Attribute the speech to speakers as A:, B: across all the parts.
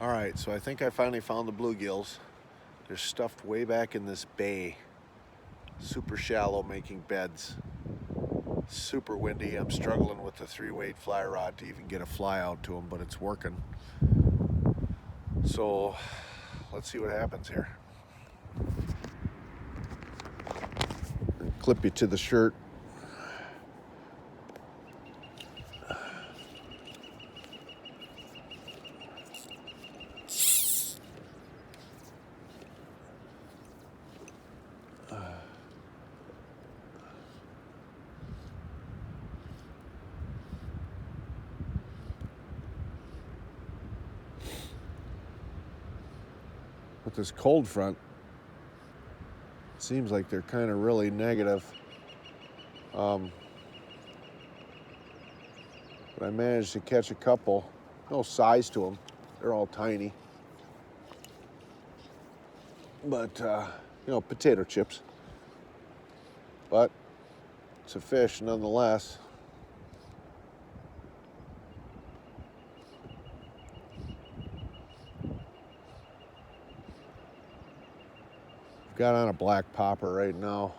A: All right, so I think I finally found the bluegills. They're stuffed way back in this bay. Super shallow, making beds. Super windy. I'm struggling with the 3-weight fly rod to even get a fly out to them, but it's working. So let's see what happens here. Clip you to the shirt. With this cold front, it seems like they're kind of really negative. But I managed to catch a couple. No size to them. They're all tiny. But, potato chips. But it's a fish nonetheless. Got on a black popper right now.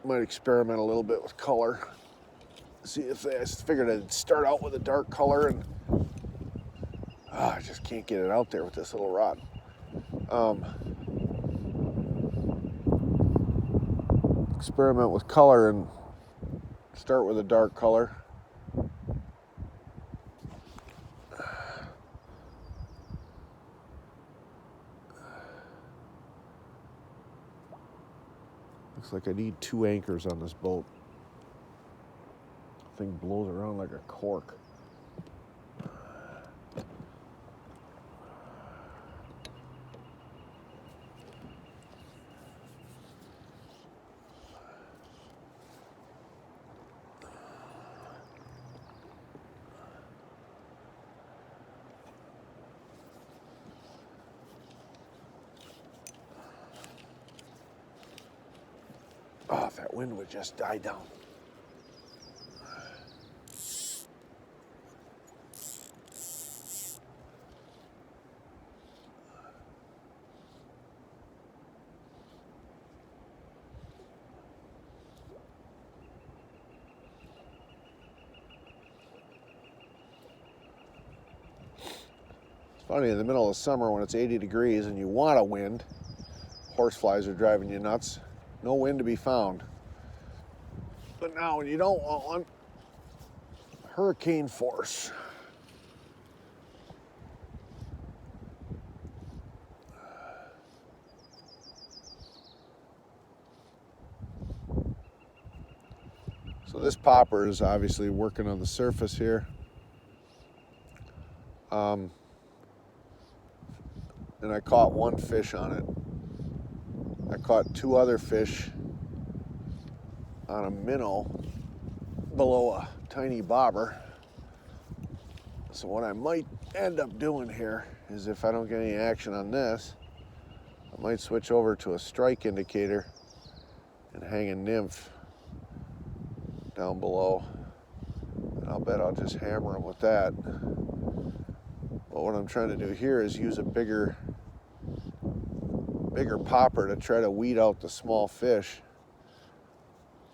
A: Might experiment a little bit with color. See if I figured I'd start out with a dark color, and I just can't get it out there with this little rod. Experiment with color and start with a dark color. Looks like I need 2 anchors on this boat. Thing blows around like a cork. Oh, if that wind would just die down. Funny, in the middle of summer when it's 80 degrees and you want a wind, horseflies are driving you nuts. No wind to be found. But now when you don't want one, hurricane force. So this popper is obviously working on the surface here. And I caught 1 fish on it. I caught 2 other fish on a minnow below a tiny bobber. So what I might end up doing here is, if I don't get any action on this, I might switch over to a strike indicator and hang a nymph down below. And I'll bet I'll just hammer them with that. But what I'm trying to do here is use a bigger popper to try to weed out the small fish.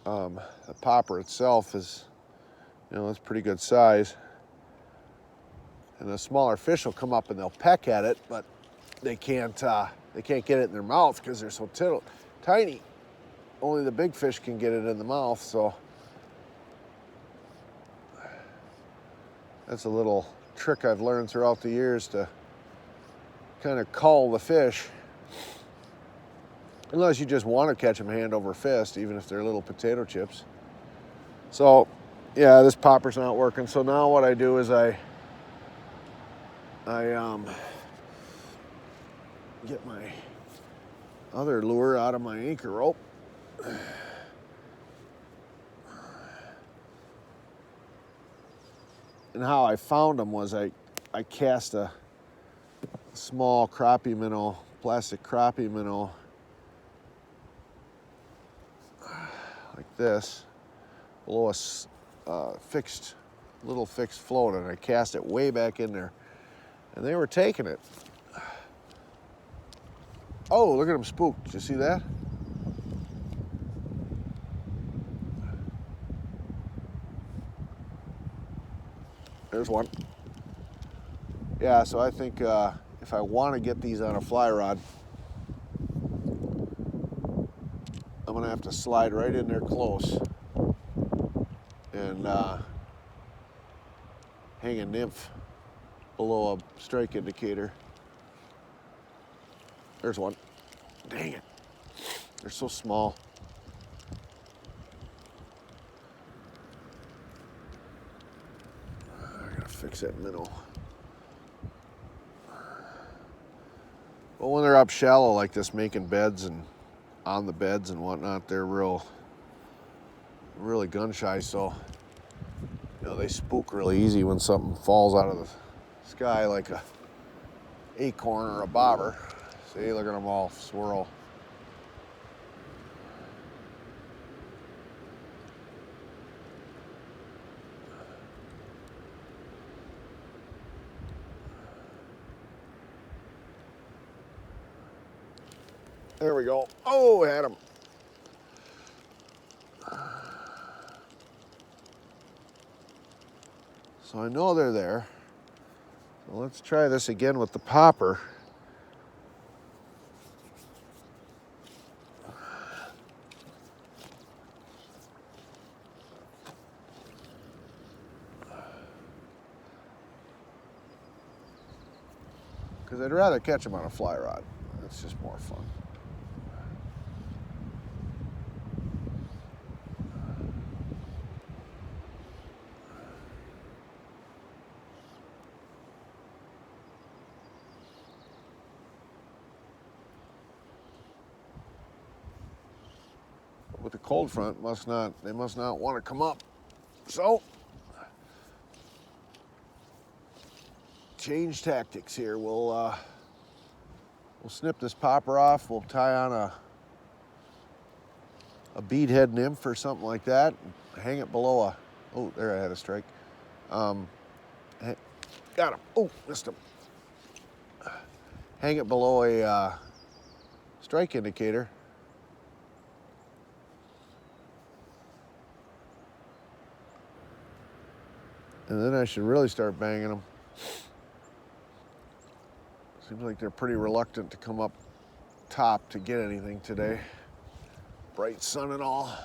A: The popper itself is, it's pretty good size. And the smaller fish will come up and they'll peck at it, but they can't get it in their mouth because they're so tiny. Only the big fish can get it in the mouth, so that's a little trick I've learned throughout the years to kind of cull the fish. Unless you just want to catch them hand over fist, even if they're little potato chips. So, yeah, this popper's not working. So now what I do is I get my other lure out of my anchor rope. And how I found them was I cast a small crappie minnow, plastic crappie minnow, like this, below a fixed little fixed float, and I cast it way back in there, and they were taking it. Oh, look at them spooked. Did you see that? There's one. Yeah, so I think if I want to get these on a fly rod, I'm gonna have to slide right in there close and hang a nymph below a strike indicator. There's one. Dang it. They're so small. I gotta fix that minnow. But when they're up shallow like this, making beds and on the beds and whatnot, they're really gun shy, so they spook really easy when something falls out of the sky like a acorn or a bobber. See, look at them all swirl. There we go. Oh, had him. So I know they're there. So let's try this again with the popper. Because I'd rather catch them on a fly rod. It's just more fun. With the cold front, they must not want to come up. So, change tactics here. We'll snip this popper off. We'll tie on a beadhead nymph or something like that. Hang it below a. Oh, there I had a strike. Got him. Oh, missed him. Hang it below a strike indicator. And then I should really start banging them. Seems like they're pretty reluctant to come up top to get anything today. Bright sun and all.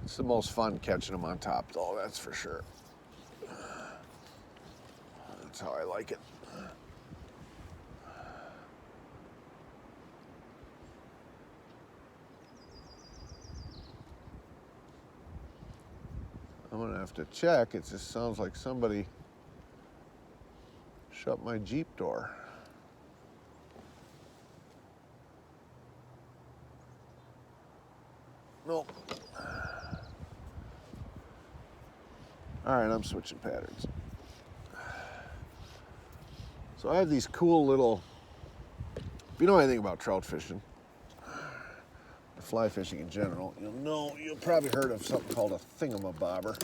A: It's the most fun catching them on top, though, that's for sure. That's how I like it. I'm gonna have to check. It just sounds like somebody shut my Jeep door. Nope. All right, I'm switching patterns. So I have these cool little, if you know anything about trout fishing, or fly fishing in general, you'll probably heard of something called a thingamabobber.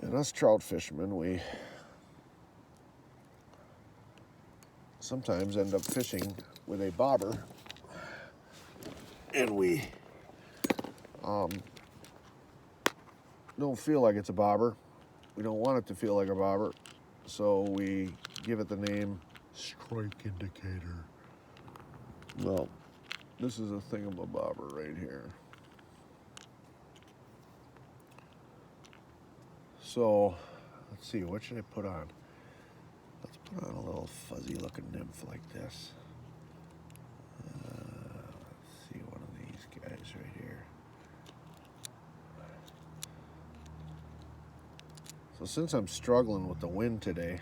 A: And us trout fishermen, we sometimes end up fishing with a bobber, and we don't feel like it's a bobber. We don't want it to feel like a bobber, so we give it the name strike indicator. Well, this is a thingamabobber right here. So, let's see, what should I put on? Let's put on a little fuzzy looking nymph like this. Let's see, one of these guys right here. So since I'm struggling with the wind today,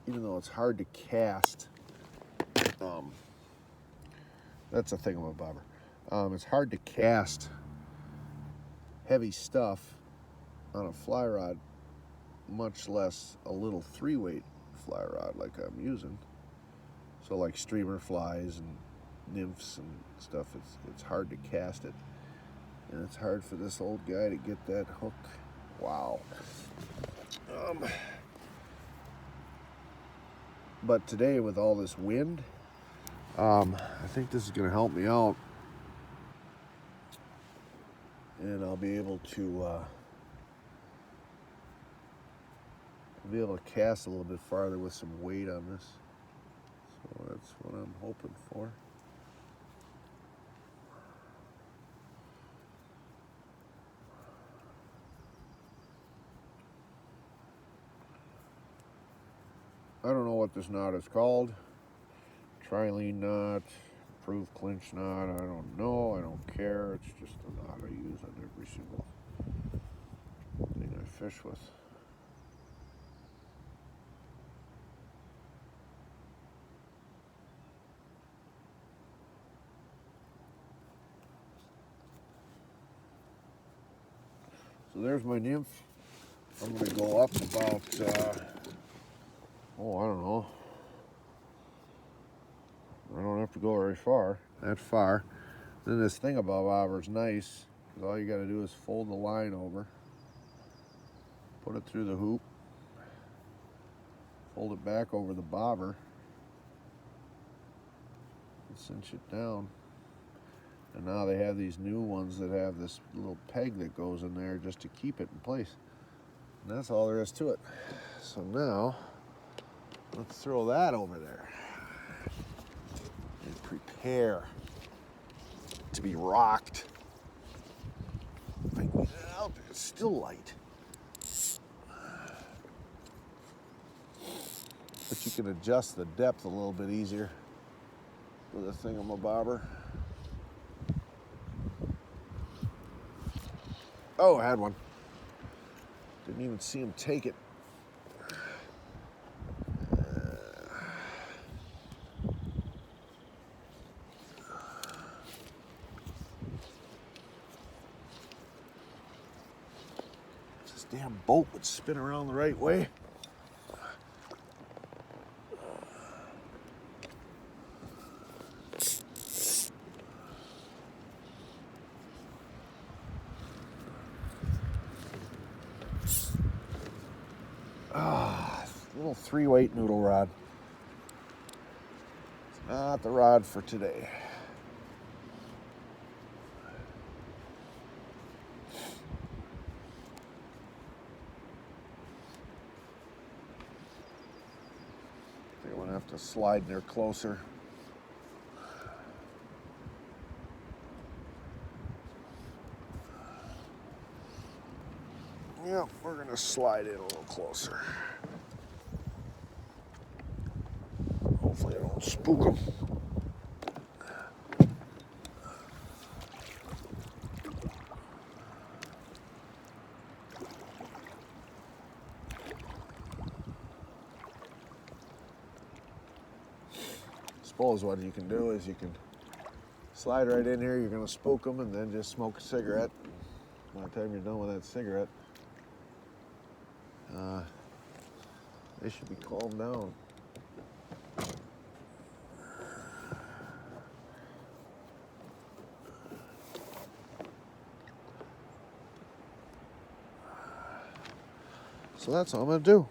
A: even though it's hard to cast, that's a thingamabobber. It's hard to cast heavy stuff on a fly rod much less a little 3-weight fly rod like I'm using. So like streamer flies and nymphs and stuff, it's hard to cast it. And it's hard for this old guy to get that hook. Wow. But today with all this wind, I think this is going to help me out. And I'll be able to cast a little bit farther with some weight on this. So that's what I'm hoping for. I don't know what this knot is called. Trilene knot, improved clinch knot, I don't know, I don't care. It's just a knot I use on every single thing I fish with. So there's my nymph. I'm going to go up about, I don't know. I don't have to go very far, that far. Then this thing above bobber is nice, because all you got to do is fold the line over, put it through the hoop, fold it back over the bobber, and cinch it down. And now they have these new ones that have this little peg that goes in there just to keep it in place. And that's all there is to it. So now, let's throw that over there and prepare to be rocked. If I can get it out, it's still light. But you can adjust the depth a little bit easier with a thingamabobber. Oh, I had one. Didn't even see him take it. If this damn boat would spin around the right way. Little 3-weight noodle rod. It's not the rod for today. I think I'm gonna have to slide in there closer. Yeah, we're gonna slide in a little closer. Hopefully I don't spook them. Suppose what you can do is you can slide right in here, you're gonna spook them, and then just smoke a cigarette. By the time you're done with that cigarette, they should be calmed down. So that's all I'm gonna do.